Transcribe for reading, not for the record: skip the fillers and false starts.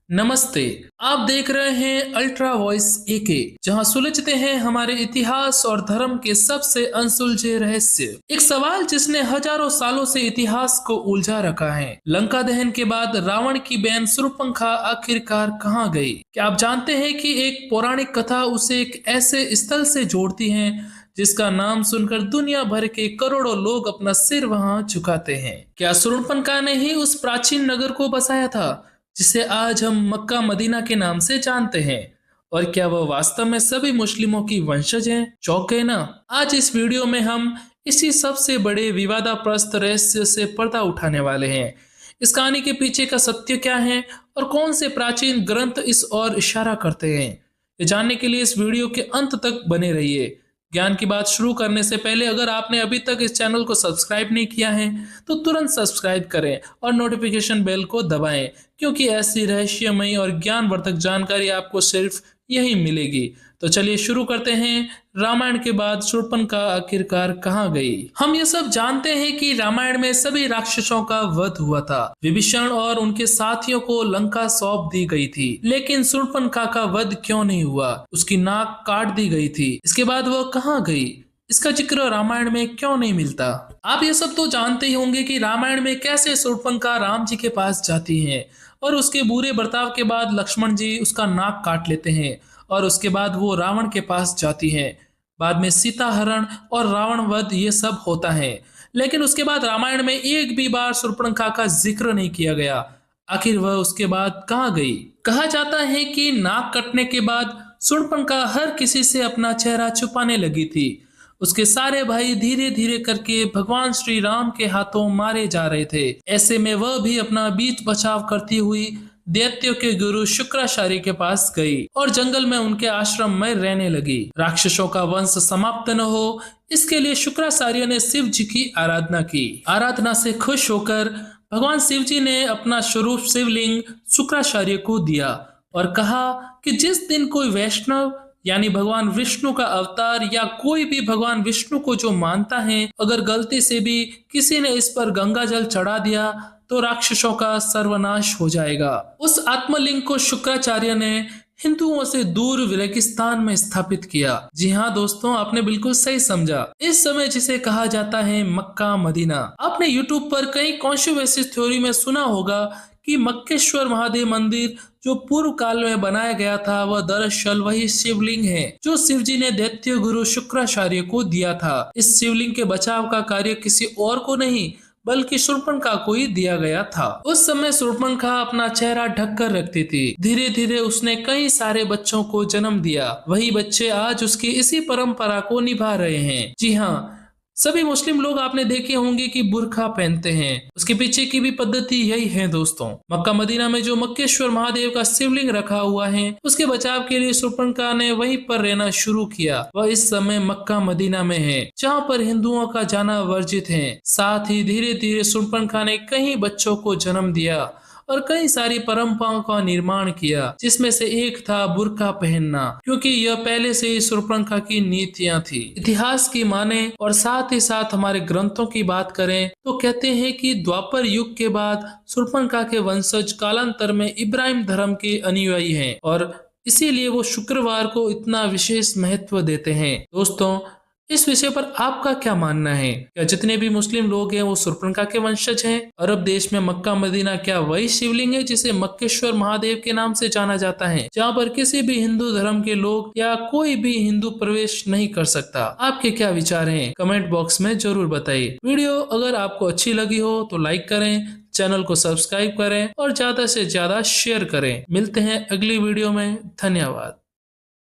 नमस्ते। आप देख रहे हैं अल्ट्रा वॉइस एके, जहां सुलझते हैं हमारे इतिहास और धर्म के सबसे अनसुलझे रहस्य। एक सवाल जिसने हजारों सालों से इतिहास को उलझा रखा है। लंका दहन के बाद रावण की बहन शूर्पणखा आखिरकार कहाँ गई? क्या आप जानते हैं कि एक पौराणिक कथा उसे एक ऐसे स्थल से जोड़ती है जिसका नाम सुनकर दुनिया भर के करोड़ों लोग अपना सिर वहां झुकाते हैं? क्या शूर्पणखा ने ही उस प्राचीन नगर को बसाया था जिसे आज हम मक्का मदीना के नाम से जानते हैं? और क्या वह वास्तव में सभी मुस्लिमों की वंशज हैं? चौंक गए ना? आज इस वीडियो में हम इसी सबसे बड़े विवादास्पद रहस्य से पर्दा उठाने वाले हैं। इस कहानी के पीछे का सत्य क्या है और कौन से प्राचीन ग्रंथ इस ओर इशारा करते हैं, ये जानने के लिए इस वीडियो के अंत तक बने रहिए। ज्ञान की बात शुरू करने से पहले अगर आपने अभी तक इस चैनल को सब्सक्राइब नहीं किया है तो तुरंत सब्सक्राइब करें और नोटिफिकेशन बेल को दबाएं, क्योंकि ऐसी रहस्यमयी और ज्ञानवर्धक जानकारी आपको सिर्फ यही मिलेगी। तो चलिए शुरू करते हैं। रामायण के बाद शूर्पणखा आखिरकार कहाँ गई? हम ये सब जानते हैं कि रामायण में सभी राक्षसों का वध हुआ था। विभीषण और उनके साथियों को लंका सौंप दी गई थी, लेकिन शूर्पणखा का वध क्यों नहीं हुआ? उसकी नाक काट दी गई थी। इसके बाद वह कहाँ गई? इसका जिक्र रामायण में क्यों नहीं मिलता? आप ये सब तो जानते ही होंगे कि रामायण में कैसे शूर्पणखा राम जी के पास जाती है और उसके बुरे बर्ताव के बाद लक्ष्मण जी उसका नाक काट लेते हैं और उसके बाद वो रावण के पास जाती है। बाद में सीता हरण और रावण वध ये सब होता है, लेकिन उसके बाद रामायण में एक भी बार शूर्पणखा का जिक्र नहीं किया गया। आखिर वह उसके बाद कहाँ गई? कहा जाता है कि नाक कटने के बाद शूर्पणखा हर किसी से अपना चेहरा छुपाने लगी थी। उसके सारे भाई धीरे धीरे करके भगवान श्री राम के हाथों मारे जा रहे थे। ऐसे में वह भी अपना बीच बचाव करती हुई दैत्यों के गुरु शुक्राचार्य के पास गई और जंगल में उनके आश्रम में रहने लगी। राक्षसों का वंश समाप्त न हो, इसके लिए शुक्राचार्य ने शिव जी की आराधना की। आराधना से खुश होकर भगवान शिव जी ने अपना स्वरूप शिवलिंग शुक्राचार्य को दिया और कहा कि जिस दिन कोई वैष्णव यानी भगवान विष्णु का अवतार या कोई भी भगवान विष्णु को जो मानता है, अगर गलती से भी किसी ने इस पर गंगा जल चढ़ा दिया तो राक्षसों का सर्वनाश हो जाएगा। उस आत्मलिंग को शुक्राचार्य ने हिंदुओं से दूर रेगिस्तान में स्थापित किया। जी हाँ दोस्तों, आपने बिल्कुल सही समझा। इस समय जिसे कहा जाता है मक्का मदीना। आपने यूट्यूब पर कई कॉन्ट्रोवर्सी थ्योरी में सुना होगा कि मक्केश्वर महादेव मंदिर जो पूर्व काल में बनाया गया था वह दरअसल वही शिवलिंग है जो शिव जी ने दैत्य गुरु शुक्राचार्य को दिया था। इस शिवलिंग के बचाव का कार्य किसी और को नहीं बल्कि शूर्पणखा को ही दिया गया था। उस समय शूर्पणखा अपना चेहरा ढककर रखती थी। धीरे धीरे उसने कई सारे बच्चों को जन्म दिया। वही बच्चे आज उसकी इसी परंपरा को निभा रहे हैं। जी हाँ, सभी मुस्लिम लोग आपने देखे होंगे कि बुर्खा पहनते हैं। उसके पीछे की भी पद्धति यही है दोस्तों। मक्का मदीना में जो मक्केश्वर महादेव का शिवलिंग रखा हुआ है, उसके बचाव के लिए शूर्पणखा ने वहीं पर रहना शुरू किया। वह इस समय मक्का मदीना में है, जहाँ पर हिंदुओं का जाना वर्जित है। साथ ही धीरे धीरे शूर्पणखा ने कई बच्चों को जन्म दिया और कई सारी परंपराओं का निर्माण किया, जिसमें से एक था बुर्का पहनना, क्योंकि यह पहले से ही शूर्पणखा की नीतियां थी। इतिहास की माने और साथ ही साथ हमारे ग्रंथों की बात करें तो कहते हैं कि द्वापर युग के बाद शूर्पणखा के वंशज कालांतर में इब्राहिम धर्म के अनुयायी हैं और इसीलिए वो शुक्रवार को इतना विशेष महत्व देते हैं। दोस्तों, इस विषय पर आपका क्या मानना है? क्या जितने भी मुस्लिम लोग हैं वो शूर्पणखा के वंशज हैं? अरब देश में मक्का मदीना क्या वही शिवलिंग है जिसे मक्केश्वर महादेव के नाम से जाना जाता है, जहाँ पर किसी भी हिंदू धर्म के लोग या कोई भी हिंदू प्रवेश नहीं कर सकता? आपके क्या विचार हैं? कमेंट बॉक्स में जरूर बताइए। वीडियो अगर आपको अच्छी लगी हो तो लाइक करें, चैनल को सब्सक्राइब करें और ज्यादा से ज्यादा शेयर करें। मिलते हैं अगली वीडियो में। धन्यवाद।